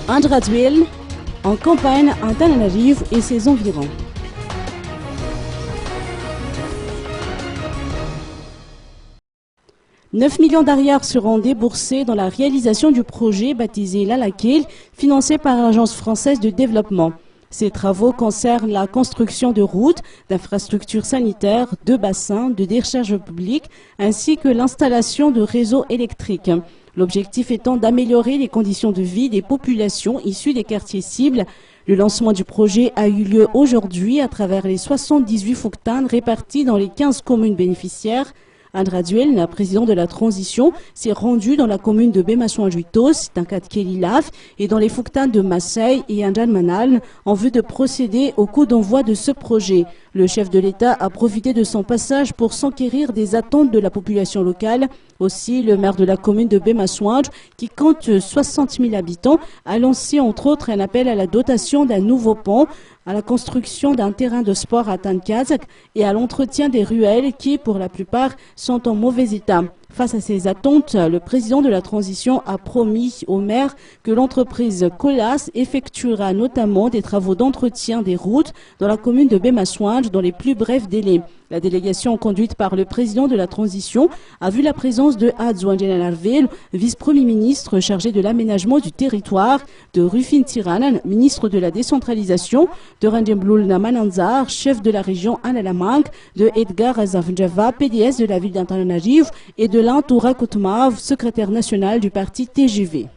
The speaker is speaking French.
Andrade, en campagne à Antananarivo et ses environs. « 9 millions d'ariars seront déboursés dans la réalisation du projet baptisé Lalakil, financé par l'Agence française de développement. Ces travaux concernent la construction de routes, d'infrastructures sanitaires, de bassins, de décharges publiques, ainsi que l'installation de réseaux électriques. L'objectif étant d'améliorer les conditions de vie des populations issues des quartiers cibles. Le lancement du projet a eu lieu aujourd'hui à travers les 78 fuktan répartis dans les 15 communes bénéficiaires. Andrade, président de la transition, s'est rendu dans la commune de Bemaçoan-Juitos, Tankat-Kelilaf, et dans les fuktan de Massey et Anjan-Manal en vue de procéder au coup d'envoi de ce projet. Le chef de l'État a profité de son passage pour s'enquérir des attentes de la population locale. Aussi, le maire de la commune de Bemaçoan, qui compte 60 000 habitants, a lancé entre autres un appel à la dotation d'un nouveau pont, à la construction d'un terrain de sport à Tankazak et à l'entretien des ruelles qui, pour la plupart, sont en mauvais état. Face à ces attentes, le président de la transition a promis au maire que l'entreprise Colas effectuera notamment des travaux d'entretien des routes dans la commune de Bemaçoan dans les plus brefs délais. La délégation conduite par le président de la transition a vu la présence de Adzoan Arvel, vice-premier ministre chargé de l'aménagement du territoire, de Rufin Tiranan, ministre de la décentralisation, de Randemblul Namananzar, chef de la région Analamank, de Edgar Azavnjava, PDS de la ville d'Antananarivo et de Lantoura Koutmav, secrétaire national du parti TGV.